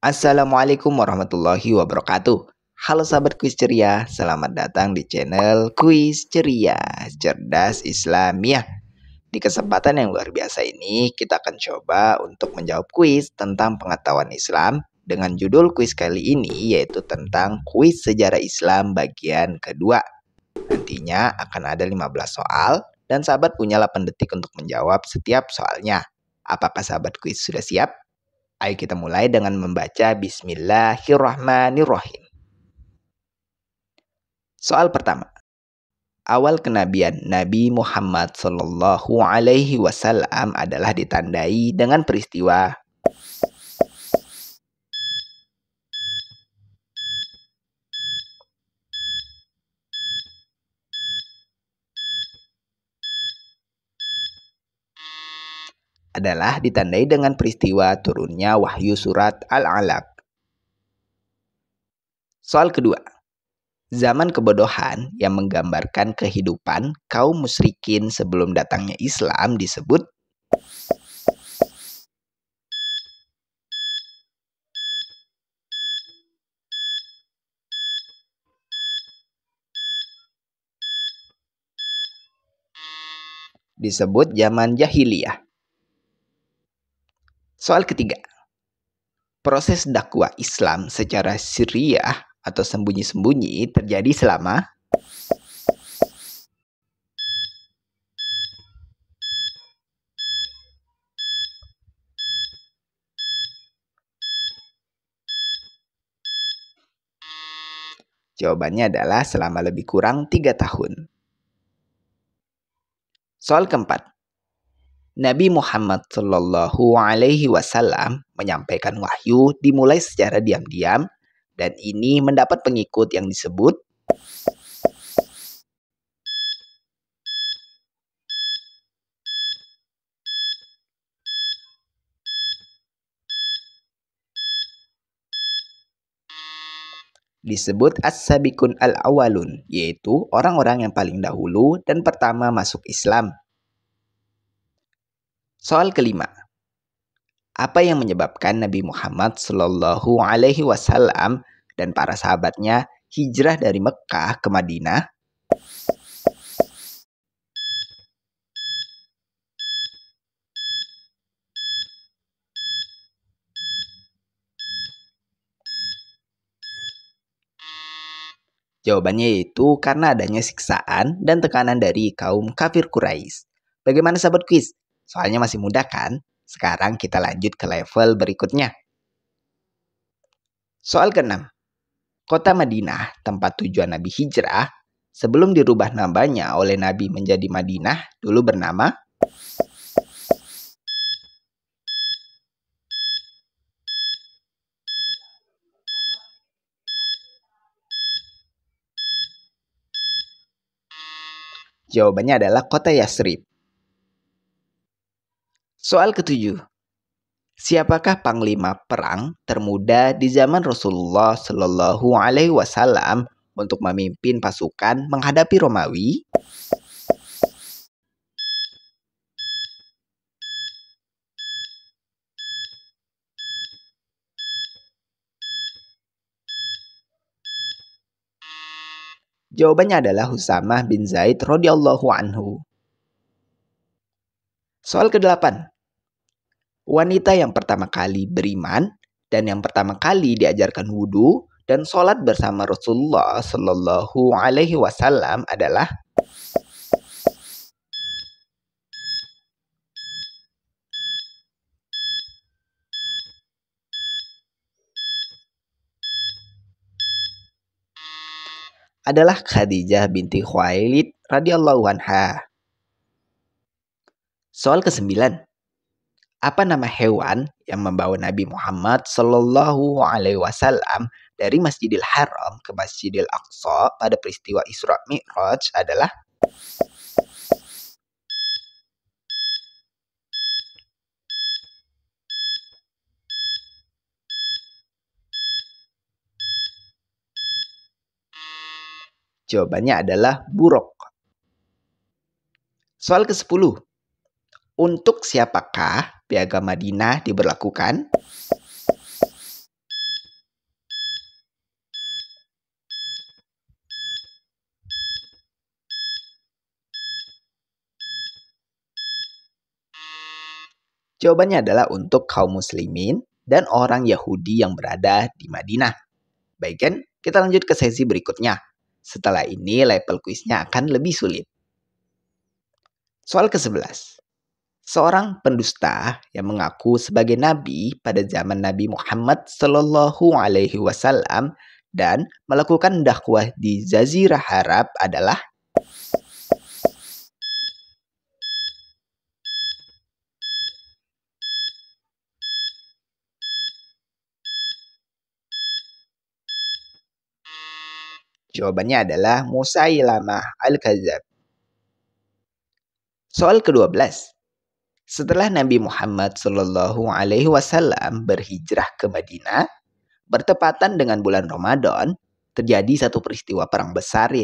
Assalamualaikum warahmatullahi wabarakatuh. Halo sahabat kuis ceria, selamat datang di channel Kuis Ceria, Cerdas Islamiyah. Di kesempatan yang luar biasa ini, kita akan coba untuk menjawab kuis tentang pengetahuan Islam dengan judul kuis kali ini yaitu tentang kuis sejarah Islam bagian kedua. Nantinya akan ada 15 soal dan sahabat punya 8 detik untuk menjawab setiap soalnya. Apakah sahabat kuis sudah siap? Ayo kita mulai dengan membaca Bismillahirrahmanirrahim. Soal pertama. Awal kenabian Nabi Muhammad Sallallahu Alaihi Wasallam adalah ditandai dengan peristiwa. Adalah ditandai dengan peristiwa turunnya wahyu surat Al-Alaq. Soal kedua. Zaman kebodohan yang menggambarkan kehidupan kaum musyrikin sebelum datangnya Islam disebut. Disebut zaman jahiliyah. Soal ketiga. Proses dakwah Islam secara sirriyah atau sembunyi-sembunyi terjadi selama. Jawabannya adalah selama lebih kurang 3 tahun. Soal keempat. Nabi Muhammad Shallallahu Alaihi Wasallam menyampaikan wahyu dimulai secara diam-diam dan ini mendapat pengikut yang disebut. Disebut as-sabiqun al-awwalun, yaitu orang-orang yang paling dahulu dan pertama masuk Islam. Soal kelima. Apa yang menyebabkan Nabi Muhammad Shallallahu Alaihi Wasallam dan para sahabatnya hijrah dari Mekah ke Madinah? Jawabannya yaitu karena adanya siksaan dan tekanan dari kaum kafir Quraisy. Bagaimana sahabat kuis? Soalnya masih mudah kan? Sekarang kita lanjut ke level berikutnya. Soal ke-6. Kota Madinah, tempat tujuan Nabi hijrah, sebelum dirubah namanya oleh Nabi menjadi Madinah, dulu bernama. Jawabannya adalah kota Yasrib. Soal ke-7. Siapakah panglima perang termuda di zaman Rasulullah Shallallahu Alaihi Wasallam untuk memimpin pasukan menghadapi Romawi? Jawabannya adalah Husamah bin Zaid radhiyallahu anhu. Soal ke-8. Wanita yang pertama kali beriman dan yang pertama kali diajarkan wudhu dan sholat bersama Rasulullah Shallallahu Alaihi Wasallam adalah. Adalah Khadijah binti Khuwailid radhiyallahu anha. Soal ke-9. Apa nama hewan yang membawa Nabi Muhammad Shallallahu Alaihi Wasallam dari Masjidil Haram ke Masjidil Aqsa pada peristiwa Isra Mi'raj adalah. Jawabannya adalah buruk. Soal ke-10. Untuk siapakah piagam Madinah diberlakukan? Jawabannya adalah untuk kaum muslimin dan orang Yahudi yang berada di Madinah. Baik kan? Kita lanjut ke sesi berikutnya. Setelah ini level kuisnya akan lebih sulit. Soal ke-11. Seorang pendusta yang mengaku sebagai nabi pada zaman Nabi Muhammad Shallallahu alaihi wasallam dan melakukan dakwah di Jazirah Arab adalah. Jawabannya adalah Musailamah al-Kadzab. Soal ke-12. Setelah Nabi Muhammad Shallallahu alaihi wasallam berhijrah ke Madinah, bertepatan dengan bulan Ramadan, terjadi satu peristiwa perang besar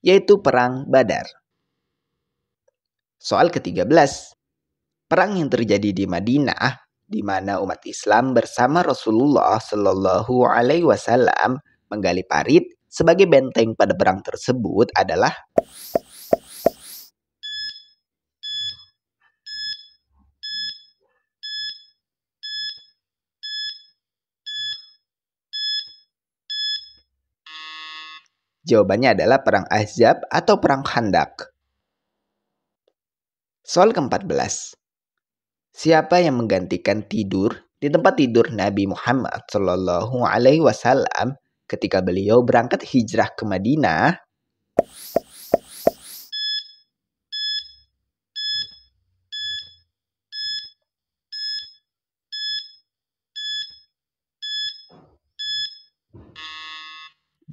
yaitu Perang Badar. Soal ke-13. Perang yang terjadi di Madinah, di mana umat Islam bersama Rasulullah Shallallahu alaihi wasallam menggali parit sebagai benteng pada perang tersebut adalah. Jawabannya adalah Perang Ahzab atau Perang Khandak. Soal ke-14. Siapa yang menggantikan tidur di tempat tidur Nabi Muhammad Shallallahu alaihi wasallam ketika beliau berangkat hijrah ke Madinah?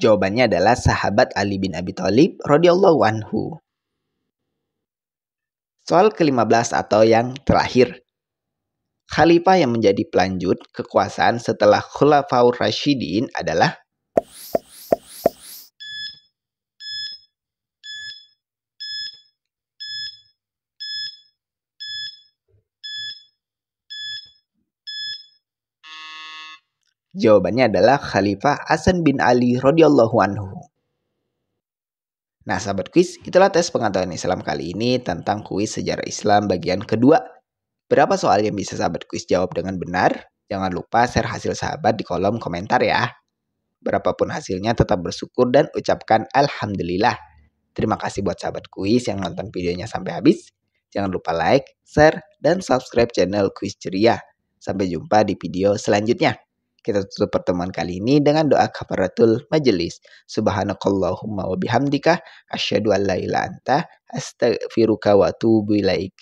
Jawabannya adalah sahabat Ali bin Abi Thalib radhiyallahu anhu. Soal ke-15 atau yang terakhir. Khalifah yang menjadi pelanjut kekuasaan setelah Khulafaur Rasyidin adalah. Jawabannya adalah Khalifah Hasan bin Ali radhiyallahu anhu. Nah, sahabat kuis, itulah tes pengetahuan Islam kali ini tentang kuis sejarah Islam bagian kedua. Berapa soal yang bisa sahabat kuis jawab dengan benar? Jangan lupa share hasil sahabat di kolom komentar ya. Berapapun hasilnya tetap bersyukur dan ucapkan Alhamdulillah. Terima kasih buat sahabat kuis yang nonton videonya sampai habis. Jangan lupa like, share, dan subscribe channel Kuis Ceria. Sampai jumpa di video selanjutnya. Kita tutup pertemuan kali ini dengan doa kafaratul majelis. Subhanakallahumma wa bihamdika asyhadu an la ilaha illa anta astaghfiruka wa atubu ilaik.